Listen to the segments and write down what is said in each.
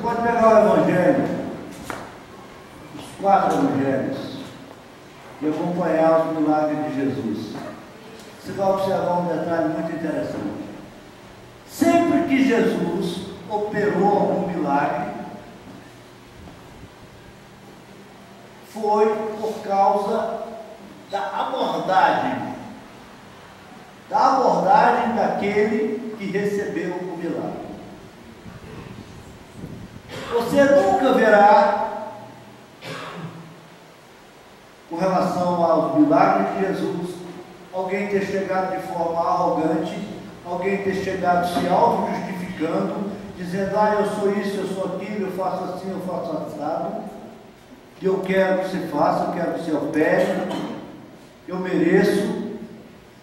pode pegar o Evangelho, os 4 Evangelhos, e acompanhar os milagres de Jesus. Você vai observar um detalhe muito interessante. Sempre que Jesus operou algum milagre, foi por causa da abordagem daquele que recebeu o milagre. Você nunca verá, com relação aos milagres de Jesus, alguém ter chegado de forma arrogante, alguém ter chegado se auto-justificando, dizendo: ah, eu sou isso, eu sou aquilo, eu faço assim, eu faço assado, eu quero que você faça, eu quero que você opere, eu mereço.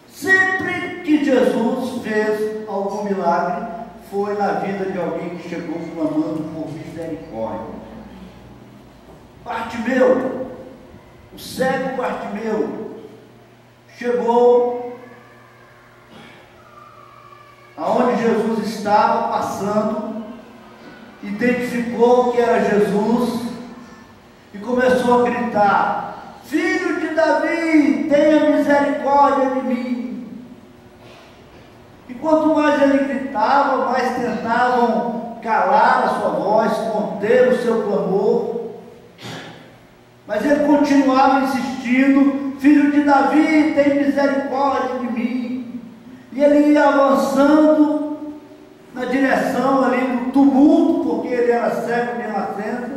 Sempre que Jesus fez algum milagre, foi na vida de alguém que chegou clamando por misericórdia. Bartimeu, o cego Bartimeu, chegou aonde Jesus estava passando, identificou que era Jesus e começou a gritar: Filho de Davi, tenha misericórdia de mim. E quanto mais ele gritava, mais tentavam calar a sua voz, conter o seu clamor. Mas ele continuava insistindo: Filho de Davi, tem misericórdia de mim. E ele ia avançando na direção ali do tumulto, porque ele era cego de nascença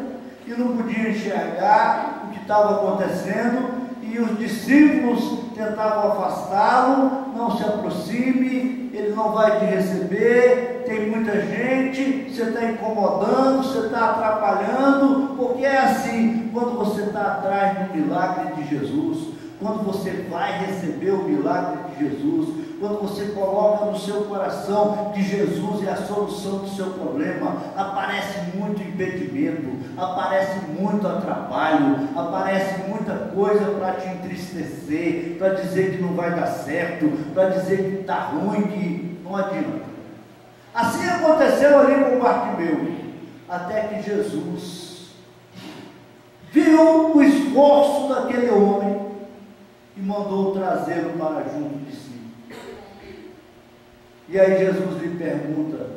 e não podia enxergar o que estava acontecendo. E os discípulos tentavam afastá-lo: não se aproxime, ele não vai te receber, tem muita gente, você está incomodando, você está atrapalhando. Porque é assim, quando você está atrás do milagre de Jesus, quando você vai receber o milagre de Jesus, quando você coloca no seu coração que Jesus é a solução do seu problema, aparece muito impedimento, aparece muito atrapalho, aparece muita coisa para te entristecer, para dizer que não vai dar certo, para dizer que está ruim, que não adianta. Assim aconteceu ali com Bartimeu, até que Jesus viu o esforço daquele homem e mandou trazê-lo para junto de si. E aí Jesus lhe pergunta: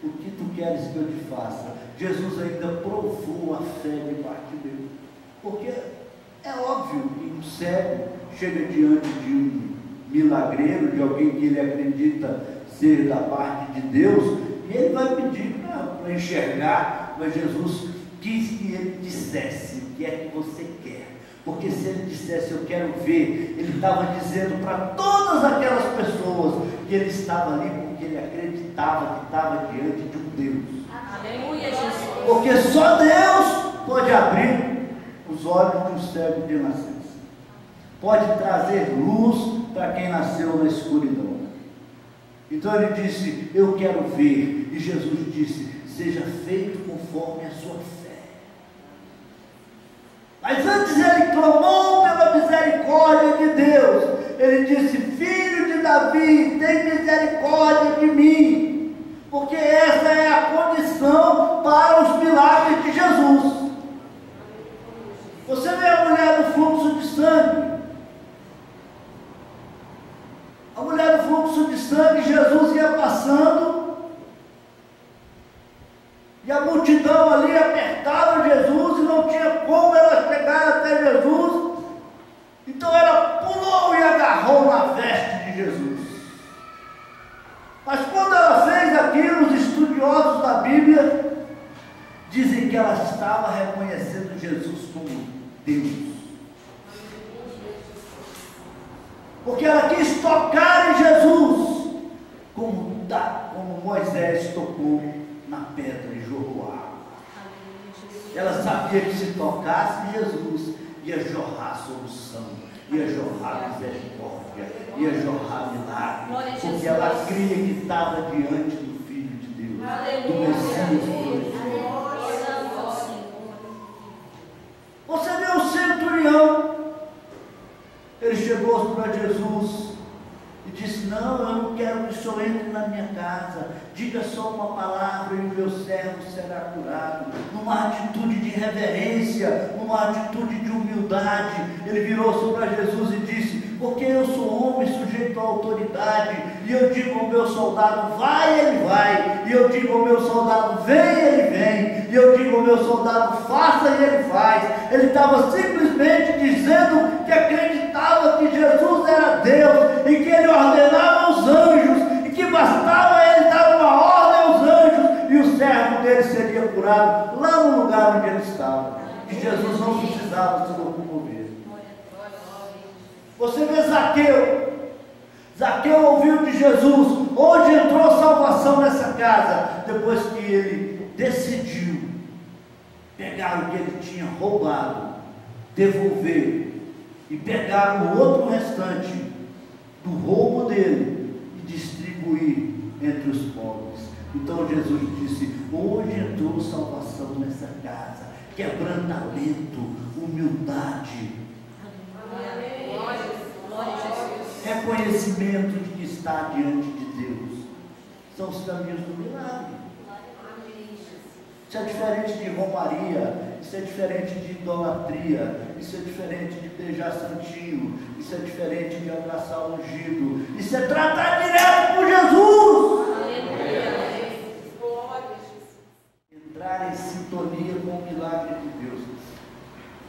o que tu queres que eu te faça? Jesus ainda provou a fé de Bartimeu, porque é óbvio que um cego chega diante de um milagreiro, de alguém que ele acredita ser da parte de Deus, e ele vai pedir para enxergar. Mas Jesus quis que ele dissesse: o que é que você quer? Porque se ele dissesse: eu quero ver, ele estava dizendo para todas aquelas pessoas que ele estava ali porque ele acreditava que estava diante de um Deus. Aleluia, Jesus. Porque só Deus pode abrir os olhos de um cego de nascença, pode trazer luz para quem nasceu na escuridão. Então ele disse: eu quero ver. E Jesus disse: seja feito conforme a sua fé. Mas antes ele clamou pela misericórdia de Deus. Ele disse: Filho de Davi, tem misericórdia de mim. Porque essa é a condição para os milagres de Jesus. Você vê a mulher do fluxo de sangue. A mulher do fluxo de sangue, Jesus ia passando, e a multidão ali apertava Jesus e não tinha como ela chegar até Jesus. Então ela pulou e agarrou na veste de Jesus. Mas quando ela fez aquilo, os estudiosos da Bíblia dizem que ela estava reconhecendo Jesus como Deus. Porque ela quis tocar em Jesus, como Moisés tocou na pedra e jorrou água. Ela sabia que se tocasse Jesus, ia jorrar solução, ia jorrar misericórdia, ia jorrar milagre, porque ela cria que estava diante do Filho de Deus, do Messias. Você vê o centurião, ele chegou para Jesus e disse: não, eu não quero que o senhor entre na minha casa, diga só uma palavra e o meu servo servo será curado. Numa atitude de reverência, numa atitude de humildade, ele virou-se para Jesus e disse: porque eu sou homem sujeito à autoridade, e eu digo ao meu soldado, vai, ele vai, e eu digo ao meu soldado, vem, ele vem, e eu digo ao meu soldado, faça, e ele faz. Ele estava simplesmente dizendo que acreditava que Jesus era Deus, e que ele ordenava aos anjos, e que bastava ele dar uma ordem aos anjos, e o servo dele seria curado lá no lugar onde ele estava. E Jesus não precisava se locomover. Você vê Zaqueu. Zaqueu ouviu de Jesus. Hoje entrou salvação nessa casa. Depois que ele decidiu pegar o que ele tinha roubado, devolver e pegar o outro restante do roubo dele e distribuir entre os pobres. Então Jesus disse: hoje entrou salvação nessa casa. Quebrantamento, humildade, reconhecimento de que está diante de Deus. São os caminhos do milagre. Isso é diferente de romaria, isso é diferente de idolatria, isso é diferente de beijar santinho, isso é diferente de abraçar o ungido, isso é tratar direto com Jesus. Entrar em sintonia com o milagre de Deus.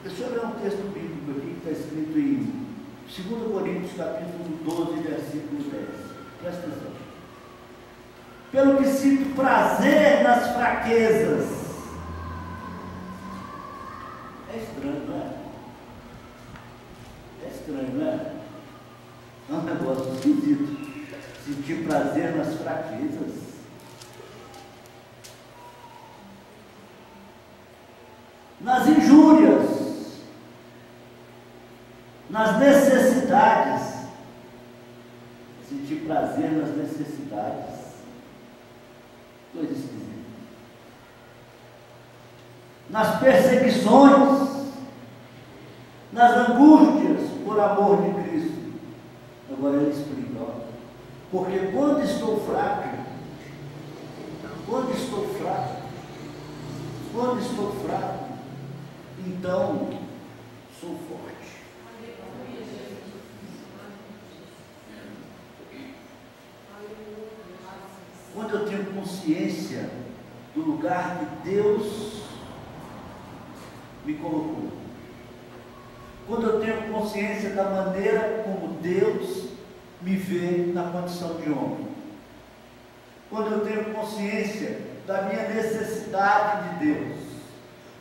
Deixa eu ler um texto bíblico aqui que está escrito em 2 Coríntios capítulo 12, versículo 10. Presta atenção. Pelo que sinto prazer nas fraquezas. É estranho, não é? É estranho, não é? É um negócio esquisito. Sentir prazer nas fraquezas. Nas injúrias, nas necessidades, sentir prazer nas necessidades, coisa esquisita, nas perseguições, nas angústias por amor de Cristo. Agora ele explica, ó, porque quando estou fraco, então sou forte. Quando eu tenho consciência do lugar que Deus me colocou, quando eu tenho consciência da maneira como Deus me vê na condição de homem, quando eu tenho consciência da minha necessidade de Deus,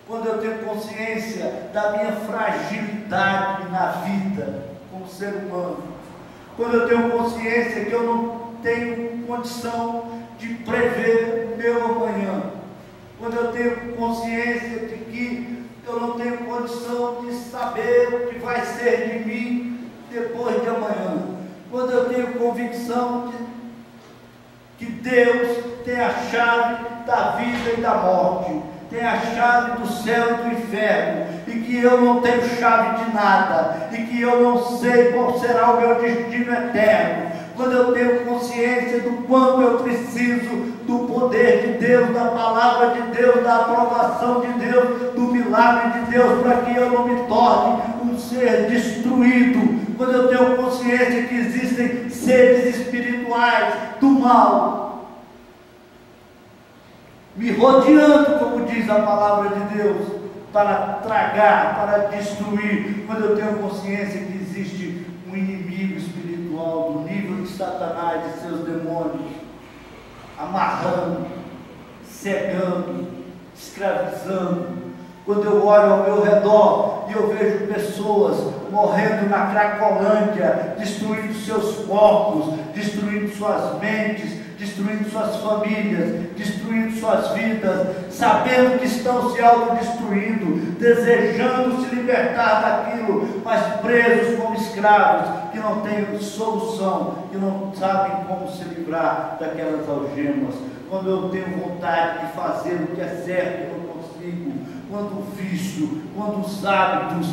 quando eu tenho consciência da minha fragilidade na vida como ser humano, quando eu tenho consciência que eu não tenho condição de prever o meu amanhã, quando eu tenho consciência de que eu não tenho condição de saber o que vai ser de mim depois de amanhã, quando eu tenho convicção de que Deus tem a chave da vida e da morte, tem a chave do céu e do inferno, e que eu não tenho chave de nada, e que eu não sei qual será o meu destino eterno, quando eu tenho consciência do quanto eu preciso do poder de Deus, da palavra de Deus, da aprovação de Deus, do milagre de Deus, para que eu não me torne um ser destruído, quando eu tenho consciência que existem seres espirituais do mal me rodeando, como diz a palavra de Deus, para tragar, para destruir, quando eu tenho consciência que existe um inimigo espiritual do nível de Satanás e seus demônios, amarrando, cegando, escravizando, quando eu olho ao meu redor e eu vejo pessoas morrendo na Cracolândia, destruindo seus corpos, destruindo suas mentes, destruindo suas famílias, destruindo suas vidas, sabendo que estão se autodestruindo, desejando se libertar daquilo, mas presos como escravos, que não têm solução, que não sabem como se livrar daquelas algemas. Quando eu tenho vontade de fazer o que é certo e não consigo, quando o vício, quando os hábitos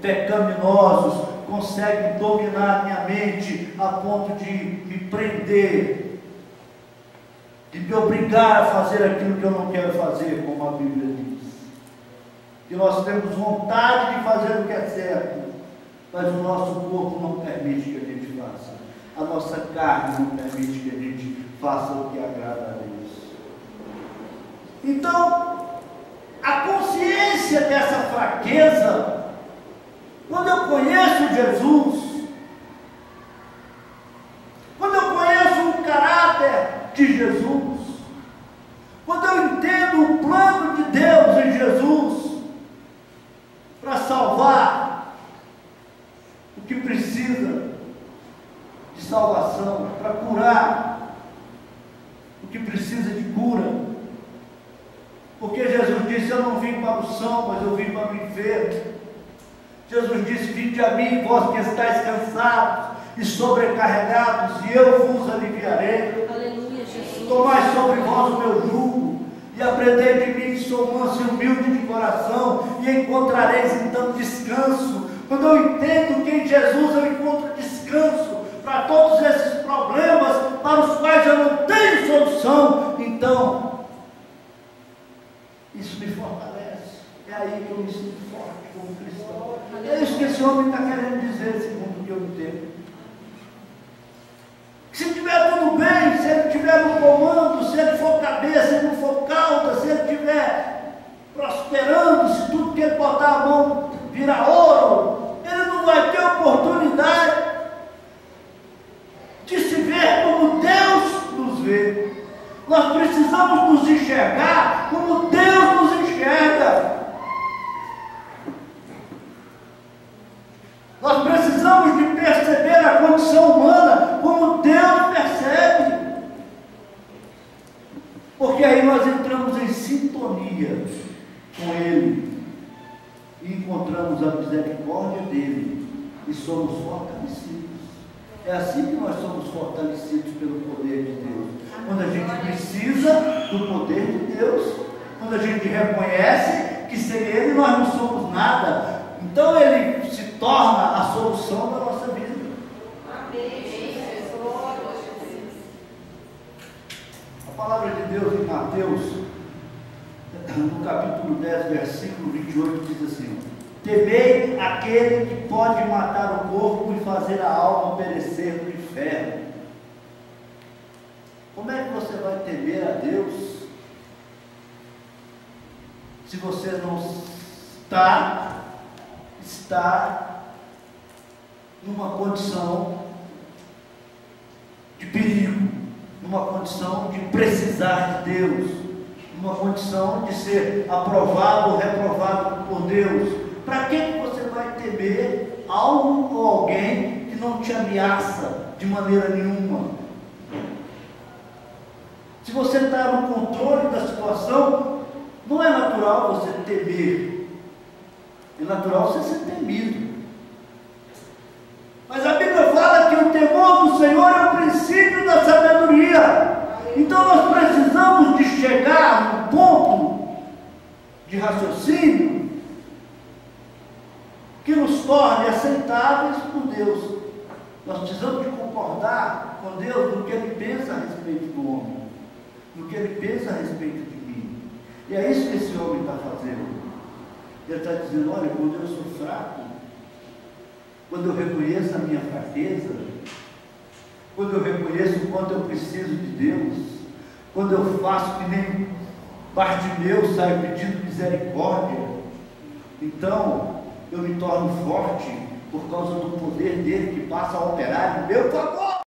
pecaminosos conseguem dominar minha mente a ponto de me prender de me obrigar a fazer aquilo que eu não quero fazer, como a Bíblia diz. Que nós temos vontade de fazer o que é certo, mas o nosso corpo não permite que a gente faça. A nossa carne não permite que a gente faça o que agrada a Deus. Então, a consciência dessa fraqueza, quando eu conheço Jesus, quando eu conheço o caráter de Jesus, quando eu entendo o plano de Deus em Jesus, para salvar o que precisa de salvação, para curar o que precisa de cura, porque Jesus disse: eu não vim para o são, mas eu vim para o enfermo. Jesus disse: vinde a mim, vós que estáis cansados e sobrecarregados, e eu vos aliviarei. Aleluia, Jesus. Tomai sobre vós o meu jugo, e aprendei de mim, sou manso e humilde de coração, e encontrareis então descanso. Quando eu entendo que em Jesus eu encontro descanso para todos esses problemas para os quais eu não tenho solução, então isso me fortalece. É aí que eu me sinto forte como cristão. É isso que esse homem está querendo dizer, segundo o que eu entendo. Se estiver tudo bem, se ele estiver no comando, se ele for cabeça e não for cauda, se ele estiver prosperando, se tudo que ele botar a mão virar ouro, ele não vai ter oportunidade de se ver como Deus nos vê. Nós precisamos nos enxergar como Deus nos enxerga. Nós precisamos de perceber a condição humana como Deus percebe. Porque aí nós entramos em sintonia com Ele e encontramos a misericórdia dEle e somos fortalecidos. É assim que nós somos fortalecidos pelo poder de Deus. Quando a gente precisa do poder de Deus, quando a gente reconhece que sem Ele nós não somos nada, então Ele se torna a solução da nossa vida. A palavra de Deus em Mateus, no capítulo 10, versículo 28, diz assim: temei aquele que pode matar o corpo e fazer a alma perecer no inferno. Como é que você vai temer a Deus se você não está numa condição de perigo, numa condição de precisar de Deus, numa condição de ser aprovado ou reprovado por Deus? Para que você vai temer algo ou alguém que não te ameaça de maneira nenhuma? Se você está no controle da situação, não é natural você temer, é natural você ser temido. Mas a Bíblia fala que o temor do Senhor é o princípio da sabedoria. Então nós precisamos de chegar no ponto de raciocínio que nos torne aceitáveis por Deus. Nós precisamos de concordar com Deus no que Ele pensa a respeito do homem, no que Ele pensa a respeito de mim. E é isso que esse homem está fazendo. Ele está dizendo: olha, quando eu sou fraco, quando eu reconheço a minha fraqueza, quando eu reconheço o quanto eu preciso de Deus, quando eu faço que nem Bartimeu sai pedindo misericórdia, então eu me torno forte por causa do poder dele que passa a operar no meu favor.